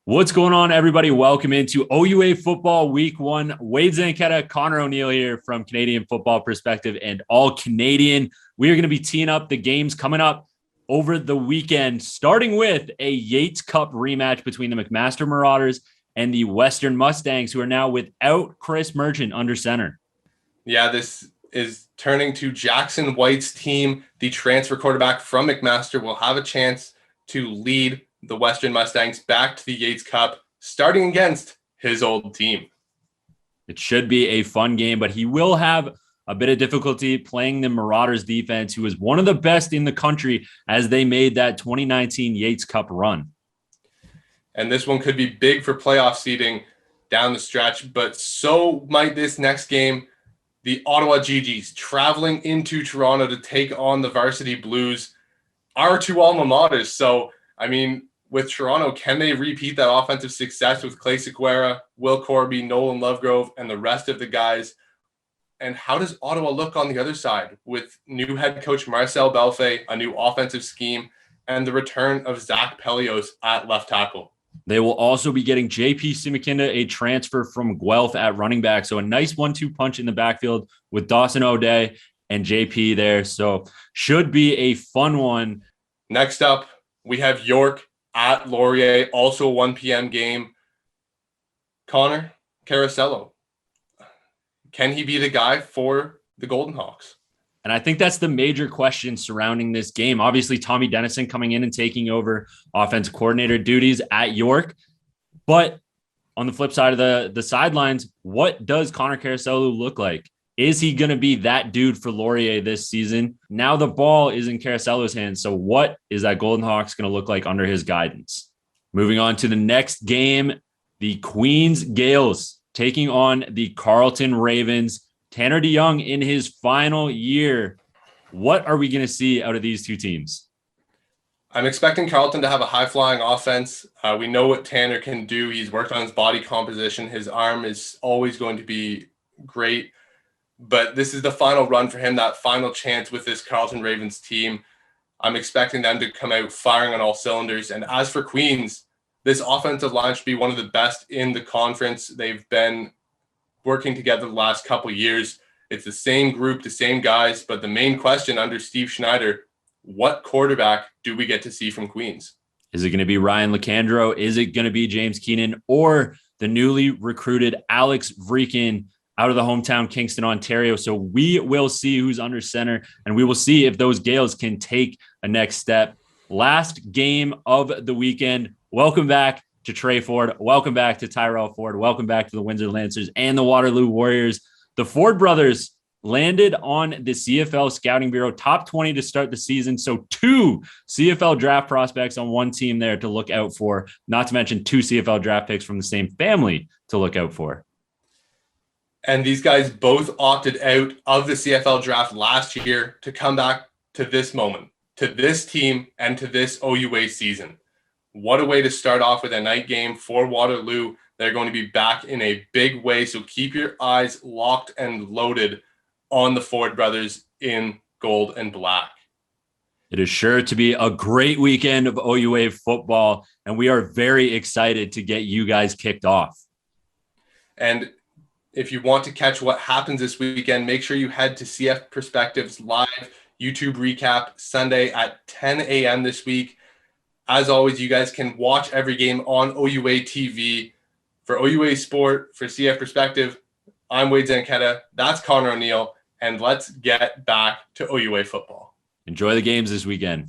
What's going on, everybody? Welcome into OUA Football Week 1. Wade Zanchetta, Connor O'Neill here from Canadian Football Perspective and All Canadian. We are going to be teeing up the games coming up over the weekend, starting with a Yates Cup rematch between the McMaster Marauders and the Western Mustangs, who are now without Chris Merchant under center. Yeah, this is turning to Jackson White's team. The transfer quarterback from McMaster will have a chance to lead the Western Mustangs back to the Yates Cup, starting against his old team. It should be a fun game, but he will have a bit of difficulty playing the Marauders defense, who is one of the best in the country as they made that 2019 Yates Cup run. And this one could be big for playoff seeding down the stretch, but so might this next game. The Ottawa GGs traveling into Toronto to take on the Varsity Blues, our two alma maters. So, with Toronto, can they repeat that offensive success with Clay Sequeira, Will Corby, Nolan Lovegrove, and the rest of the guys? And how does Ottawa look on the other side with new head coach Marcel Belfay, a new offensive scheme, and the return of Zach Pelios at left tackle? They will also be getting JP Simikinda, a transfer from Guelph, at running back. So a nice 1-2 punch in the backfield with Dawson O'Day and JP there. So should be a fun one. Next up, we have York at Laurier, also a 1 p.m. game. Connor Carasello, can he be the guy for the Golden Hawks? And I think that's the major question surrounding this game. Obviously, Tommy Dennison coming in and taking over offensive coordinator duties at York. But on the flip side of the sidelines, what does Connor Carasello look like? Is he going to be that dude for Laurier this season? Now the ball is in Carasello's hands. So what is that Golden Hawks going to look like under his guidance? Moving on to the next game, the Queens Gales taking on the Carleton Ravens. Tanner DeYoung in his final year. What are we going to see out of these two teams? I'm expecting Carleton to have a high-flying offense. We know what Tanner can do. He's worked on his body composition. His arm is always going to be great. But this is the final run for him, that final chance with this Carleton Ravens team. I'm expecting them to come out firing on all cylinders. And as for Queens, this offensive line should be one of the best in the conference. They've been working together the last couple of years. It's the same group, the same guys. But the main question under Steve Schneider, what quarterback do we get to see from Queens? Is it going to be Ryan LeCandro? Is it going to be James Keenan? Or the newly recruited Alex Vreekin out of the hometown Kingston, Ontario? So we will see who's under center, and we will see if those Gales can take a next step. Last game of the weekend. Welcome back to Trey Ford. Welcome back to Tyrell Ford. Welcome back to the Windsor Lancers and the Waterloo Warriors. The Ford brothers landed on the CFL Scouting Bureau top 20 to start the season. So 2 CFL draft prospects on one team there to look out for, not to mention 2 CFL draft picks from the same family to look out for. And these guys both opted out of the CFL draft last year to come back to this moment, to this team, and to this OUA season. What a way to start off with a night game for Waterloo. They're going to be back in a big way. So keep your eyes locked and loaded on the Ford brothers in gold and black. It is sure to be a great weekend of OUA football, and we are very excited to get you guys kicked off. And if you want to catch what happens this weekend, make sure you head to CF Perspectives live YouTube recap Sunday at 10 a.m. this week. As always, you guys can watch every game on OUA TV. For OUA Sport, for CF Perspective, I'm Wade Zanchetta. That's Connor O'Neill. And let's get back to OUA football. Enjoy the games this weekend.